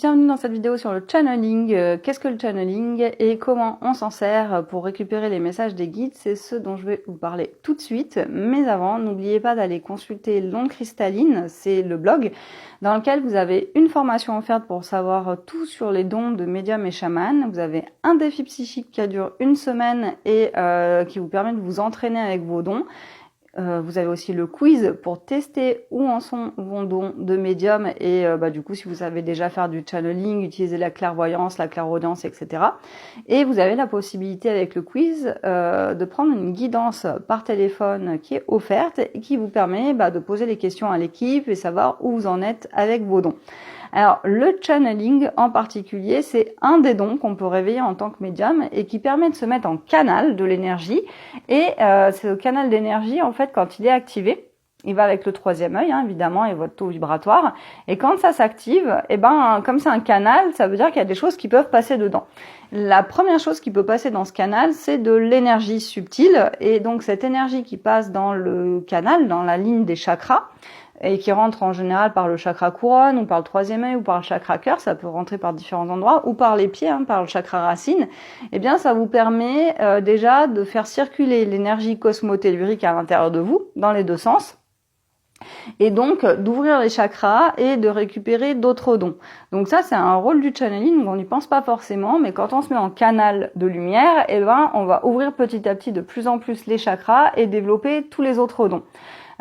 Bienvenue dans cette vidéo sur le channeling. Qu'est-ce que le channeling et comment on s'en sert pour récupérer les messages des guides? C'est ce dont je vais vous parler tout de suite. Mais avant, n'oubliez pas d'aller consulter l'onde cristalline, c'est le blog dans lequel vous avez une formation offerte pour savoir tout sur les dons de médium et chaman. Vous avez un défi psychique qui dure une semaine et qui vous permet de vous entraîner avec vos dons. Vous avez aussi le quiz pour tester où en sont vos dons de médium et du coup si vous savez déjà faire du channeling, utiliser la clairvoyance, la clairaudience, etc. Et vous avez la possibilité avec le quiz de prendre une guidance par téléphone qui est offerte et qui vous permet de poser les questions à l'équipe et savoir où vous en êtes avec vos dons. Alors, le channeling en particulier, c'est un des dons qu'on peut réveiller en tant que médium et qui permet de se mettre en canal de l'énergie. Et ce canal d'énergie, en fait, quand il est activé, il va avec le troisième œil, évidemment, et votre taux vibratoire. Et quand ça s'active, comme c'est un canal, ça veut dire qu'il y a des choses qui peuvent passer dedans. La première chose qui peut passer dans ce canal, c'est de l'énergie subtile. Et donc, cette énergie qui passe dans le canal, dans la ligne des chakras, et qui rentre en général par le chakra couronne ou par le troisième œil ou par le chakra cœur, ça peut rentrer par différents endroits, ou par les pieds, par le chakra racine, eh bien ça vous permet déjà de faire circuler l'énergie cosmotellurique à l'intérieur de vous, dans les deux sens, et donc d'ouvrir les chakras et de récupérer d'autres dons. Donc ça, c'est un rôle du channeling, on n'y pense pas forcément, mais quand on se met en canal de lumière, on va ouvrir petit à petit de plus en plus les chakras et développer tous les autres dons.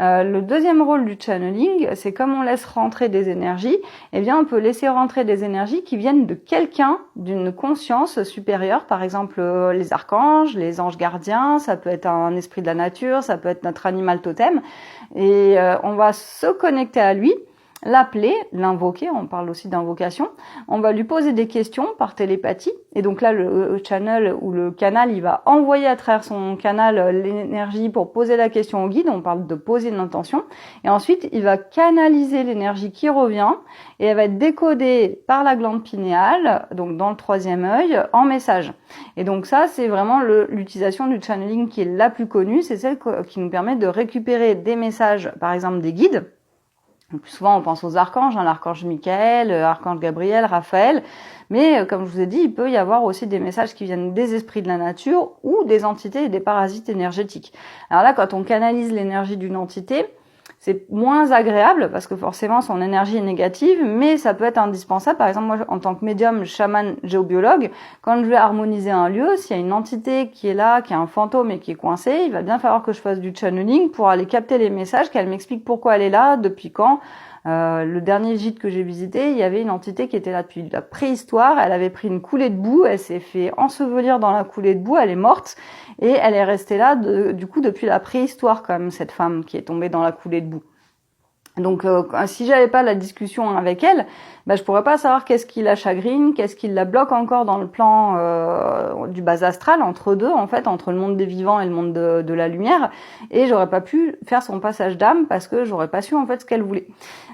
Le deuxième rôle du channeling, c'est comme on laisse rentrer des énergies, on peut laisser rentrer des énergies qui viennent de quelqu'un, d'une conscience supérieure, par exemple les archanges, les anges gardiens, ça peut être un esprit de la nature, ça peut être notre animal totem, et on va se connecter à lui, l'appeler, l'invoquer, on parle aussi d'invocation, on va lui poser des questions par télépathie, et donc là le channel ou le canal, il va envoyer à travers son canal l'énergie pour poser la question au guide, on parle de poser une intention, et ensuite il va canaliser l'énergie qui revient, et elle va être décodée par la glande pinéale, donc dans le troisième œil, en message. Et donc ça, c'est vraiment l'utilisation du channeling qui est la plus connue, c'est celle qui nous permet de récupérer des messages, par exemple des guides. Le plus souvent, on pense aux archanges, l'archange Michael, l'archange Gabriel, Raphaël. Mais comme je vous ai dit, il peut y avoir aussi des messages qui viennent des esprits de la nature ou des entités et des parasites énergétiques. Alors là, quand on canalise l'énergie d'une entité, c'est moins agréable parce que forcément son énergie est négative, mais ça peut être indispensable. Par exemple, moi, en tant que médium, chaman, géobiologue, quand je vais harmoniser un lieu, s'il y a une entité qui est là, qui est un fantôme et qui est coincée, il va bien falloir que je fasse du channeling pour aller capter les messages, qu'elle m'explique pourquoi elle est là, depuis quand. Le dernier gîte que j'ai visité, il y avait une entité qui était là depuis la préhistoire, elle avait pris une coulée de boue, elle s'est fait ensevelir dans la coulée de boue, elle est morte, et elle est restée là, du coup, depuis la préhistoire, quand même, cette femme qui est tombée dans la coulée de boue. Donc, si j'avais pas la discussion avec elle, je pourrais pas savoir qu'est-ce qui la chagrine, qu'est-ce qui la bloque encore dans le plan du bas astral, entre deux, en fait, entre le monde des vivants et le monde de la lumière, et j'aurais pas pu faire son passage d'âme parce que j'aurais pas su, en fait, ce qu'elle voulait.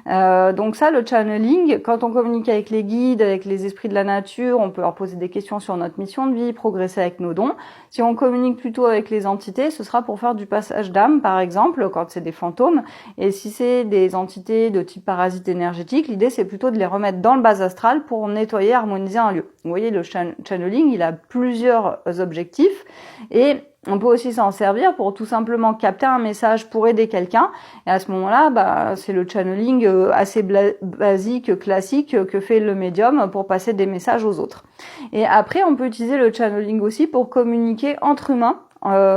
Donc ça, le channeling, quand on communique avec les guides, avec les esprits de la nature, on peut leur poser des questions sur notre mission de vie, progresser avec nos dons. Si on communique plutôt avec les entités, ce sera pour faire du passage d'âme, par exemple, quand c'est des fantômes, et si c'est des entités de type parasite énergétique, l'idée c'est plutôt de les remettre dans le bas astral pour nettoyer, harmoniser un lieu. Vous voyez, le channeling, il a plusieurs objectifs et on peut aussi s'en servir pour tout simplement capter un message pour aider quelqu'un. Et à ce moment-là, c'est le channeling assez basique, classique que fait le médium pour passer des messages aux autres. Et après, on peut utiliser le channeling aussi pour communiquer entre humains,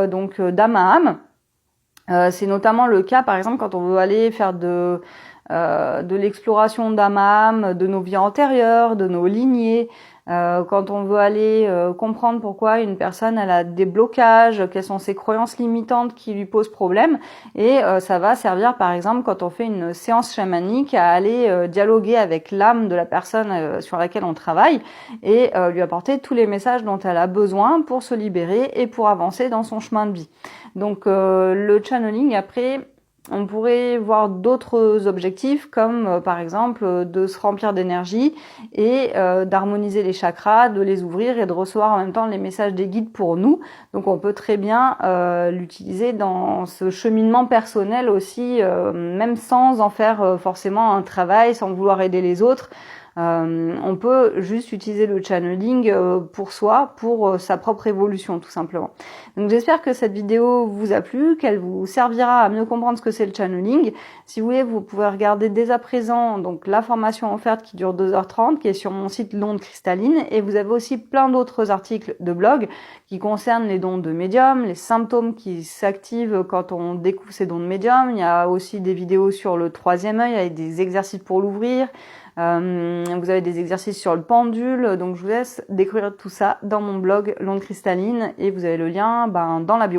donc d'âme à âme. C'est notamment le cas, par exemple, quand on veut aller faire de l'exploration d'âme à âme, de nos vies antérieures, de nos lignées, quand on veut aller comprendre pourquoi une personne elle a des blocages, quelles sont ses croyances limitantes qui lui posent problème, et ça va servir par exemple quand on fait une séance chamanique à aller dialoguer avec l'âme de la personne sur laquelle on travaille et lui apporter tous les messages dont elle a besoin pour se libérer et pour avancer dans son chemin de vie. Donc le channeling, après, on pourrait voir d'autres objectifs comme par exemple de se remplir d'énergie et d'harmoniser les chakras, de les ouvrir et de recevoir en même temps les messages des guides pour nous. Donc on peut très bien l'utiliser dans ce cheminement personnel aussi, même sans en faire forcément un travail, sans vouloir aider les autres. On peut juste utiliser le channeling pour soi, pour sa propre évolution tout simplement. Donc j'espère que cette vidéo vous a plu, qu'elle vous servira à mieux comprendre ce que c'est le channeling. Si vous voulez, vous pouvez regarder dès à présent donc la formation offerte qui dure 2h30, qui est sur mon site L'Onde Cristalline, et vous avez aussi plein d'autres articles de blog qui concernent les dons de médium, les symptômes qui s'activent quand on découvre ces dons de médium. Il y a aussi des vidéos sur le troisième œil avec des exercices pour l'ouvrir. Vous avez des exercices sur le pendule, donc je vous laisse découvrir tout ça dans mon blog L'Onde Cristalline et vous avez le lien dans la bio.